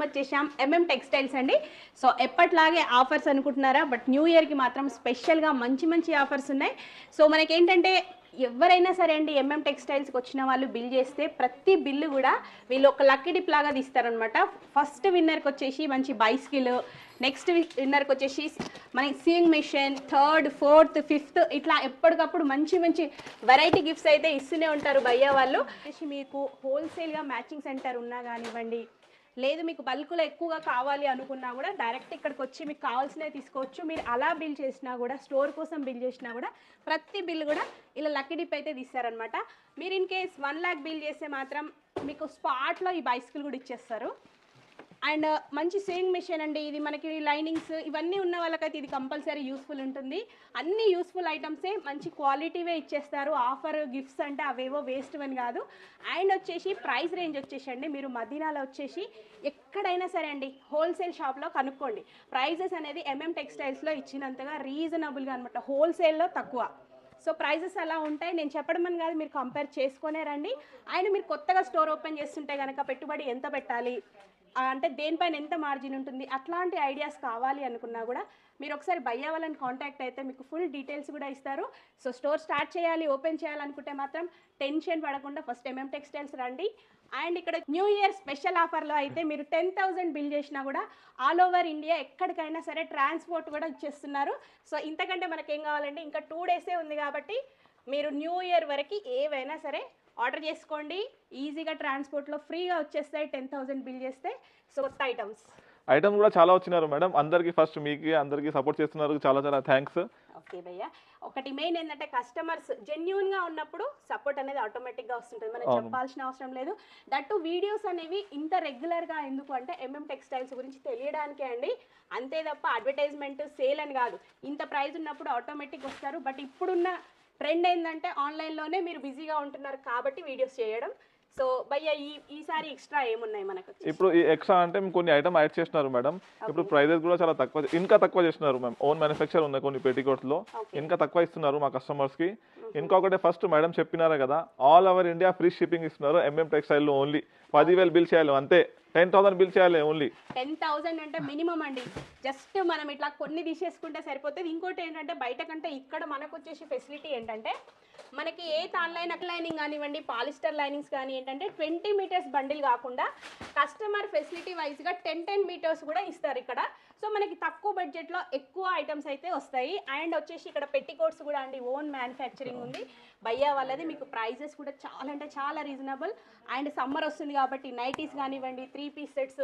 వచ్చేసాం టెక్స్టైల్స్ అండి. సో ఎప్పట్లాగే ఆఫర్స్ అనుకుంటున్నారా, బట్ న్యూ ఇయర్కి మాత్రం స్పెషల్గా మంచి మంచి ఆఫర్స్ ఉన్నాయి. సో మనకేంటంటే ఎవరైనా సరే అండి టెక్స్టైల్స్కి వచ్చిన వాళ్ళు బిల్ చేస్తే ప్రతి బిల్లు కూడా వీళ్ళు ఒక లక్కీ డిప్ లాగా తీస్తారనమాట. ఫస్ట్ విన్నర్కి వచ్చేసి మంచి బైస్కిల్, నెక్స్ట్ విన్నర్కి వచ్చేసి మనకి sewing machine, third, fourth, fifth ఇట్లా ఎప్పటికప్పుడు మంచి మంచి వెరైటీ గిఫ్ట్స్ అయితే ఇస్తూనే ఉంటారు భయ్య వాళ్ళు. వచ్చేసి మీకు హోల్సేల్గా మ్యాచింగ్ సెంటర్ ఉన్నా కానివ్వండి, లేదు మీకు బల్క్లో ఎక్కువగా కావాలి అనుకున్నా కూడా డైరెక్ట్ ఇక్కడికి వచ్చి మీకు కావాల్సినవి తీసుకోవచ్చు. మీరు అలా బిల్ చేసినా కూడా, స్టోర్ కోసం బిల్ చేసినా కూడా ప్రతి బిల్ కూడా ఇలా లక్కీ డిప్ అయితే తీస్తారనమాట. మీరు ఇన్ కేస్ 1 lakh బిల్ చేస్తే మాత్రం మీకు స్పాట్లో ఈ బైసికల్ కూడా ఇచ్చేస్తారు. అండ్ మంచి సేవింగ్ మెషిన్ అండి ఇది. మనకి లైనింగ్స్ ఇవన్నీ ఉన్న వాళ్ళకైతే ఇది కంపల్సరీ యూస్ఫుల్ ఉంటుంది. అన్ని యూస్ఫుల్ ఐటమ్సే మంచి క్వాలిటీవే ఇచ్చేస్తారు. ఆఫర్ గిఫ్ట్స్ అంటే అవేవో వేస్ట్ అని కాదు. అండ్ వచ్చేసి ప్రైస్ రేంజ్ వచ్చేసండి మీరు మదీనాలో వచ్చేసి ఎక్కడైనా సరే అండి హోల్సేల్ షాప్లో కనుక్కోండి. ప్రైజెస్ అనేది టెక్స్టైల్స్లో ఇచ్చినంతగా రీజనబుల్గా అనమాట, హోల్సేల్లో తక్కువ. సో ప్రైజెస్ అలా ఉంటాయి. నేను చెప్పడం అని కాదు, మీరు కంపేర్ చేసుకునే రండి. అండ్ మీరు కొత్తగా స్టోర్ ఓపెన్ చేస్తుంటే కనుక పెట్టుబడి ఎంత పెట్టాలి అంటే దేనిపైన ఎంత మార్జిన్ ఉంటుంది, అట్లాంటి ఐడియాస్ కావాలి అనుకున్నా కూడా మీరు ఒకసారి భయ్యా వాళ్ళని కాంటాక్ట్ అయితే మీకు ఫుల్ డీటెయిల్స్ కూడా ఇస్తారు. సో స్టోర్ స్టార్ట్ చేయాలి, ఓపెన్ చేయాలనుకుంటే మాత్రం టెన్షన్ పడకుండా ఫస్ట్ టెక్స్టైల్స్ రండి. అండ్ ఇక్కడ న్యూ ఇయర్ స్పెషల్ ఆఫర్లో అయితే మీరు 10,000 బిల్ చేసినా కూడా ఆల్ ఓవర్ ఇండియా ఎక్కడికైనా సరే ట్రాన్స్పోర్ట్ కూడా ఇచ్చేస్తున్నారు. సో ఇంతకంటే మనకేం కావాలంటే ఇంకా 2 డేసే ఉంది కాబట్టి మీరు న్యూ ఇయర్ వరకు ఏవైనా సరే ఆర్డర్ చేసుకోండి. ఈజీగా ట్రాన్స్పోర్ట్లో ఫ్రీగా వచ్చేస్తాయి 10,000 బిల్ చేస్తే. సో కొత్త ఐటమ్స్ కూడా చాలా వచ్చినారు మేడం. అందరికి ఫస్ట్ మీకు అందరికి సపోర్ట్ చేస్తున్నారు, చాలా చాలా థ్యాంక్స్. ఓకే భయ్య, ఒకటి మెయిన్ ఏంటంటే కస్టమర్స్ జెన్యూన్గా ఉన్నప్పుడు సపోర్ట్ అనేది ఆటోమేటిక్గా వస్తుంటుంది, మనం చెప్పాల్సిన అవసరం లేదు. దట్టు వీడియోస్ అనేవి ఇంత రెగ్యులర్గా ఎందుకు అంటే టెక్స్టైల్స్ గురించి తెలియడానికే అండి, అంతే తప్ప అడ్వర్టైజ్మెంట్ సేల్ అని కాదు. ఇంత ప్రైస్ ఉన్నప్పుడు ఆటోమేటిక్ వస్తారు. బట్ ఇప్పుడున్న ట్రెండ్ ఏంటంటే ఆన్లైన్లోనే మీరు బిజీగా ఉంటున్నారు కాబట్టి వీడియోస్ చేయడం. సో భయ్య ఈసారి ఎక్స్ట్రా ఏమున్నాయి మనకు? ఇప్పుడు ఈ ఎక్స్ట్రా అంటే కొన్ని ఐటమ్ యాడ్ చేస్తున్నారు మేడం. ఇప్పుడు ప్రైజెస్ కూడా చాలా తక్కువ, ఇంకా తక్కువ చేస్తున్నారు మ్యామ్. ఓన్ మ్యానుఫ్యాక్చర్ ఉన్నాయి కొన్ని పెట్టికోట్స్ లో, ఇంకా తక్కువ ఇస్తున్నారు మా కస్టమర్స్ కి. ఇంకొకటి ఫస్ట్ మేడం చెప్పినారా కదా, all over India free shipping ఇస్తున్నారు టెక్స్టైల్ లో. ఓన్లీ 10,000 బిల్ చేయాలి అంతే, 10,000 బిల్ చేయాలి ఓన్లీ. 10,000 అంటే మినిమం అండి. జస్ట్ మనం ఇట్లా కొన్ని తీసేసుకుంటే సరిపోతుంది. ఇంకోటి ఏంటంటే బయట కంటే ఇక్కడ మనకు వచ్చేసి ఫెసిలిటీ ఏంటంటే మనకి ఏ లైనింగ్ కానివ్వండి, పాలిస్టర్ లైనింగ్స్ కానీ ఏంటంటే 20 మీటర్స్ బండిల్ కాకుండా కస్టమర్ ఫెసిలిటీ వైజ్గా 10 మీటర్స్ కూడా ఇస్తారు ఇక్కడ. సో మనకి తక్కువ బడ్జెట్లో ఎక్కువ ఐటమ్స్ అయితే వస్తాయి. అండ్ వచ్చేసి ఇక్కడ పెట్టికోట్స్ కూడా అండి ఓన్ మ్యానుఫ్యాక్చరింగ్ ఉంది భయ్యా వాళ్ళది. మీకు ప్రైజెస్ కూడా చాలా అంటే చాలా రీజనబుల్. అండ్ సమ్మర్ వస్తుంది కాబట్టి నైటీస్ కానివ్వండి, 3 పీస్ సెట్స్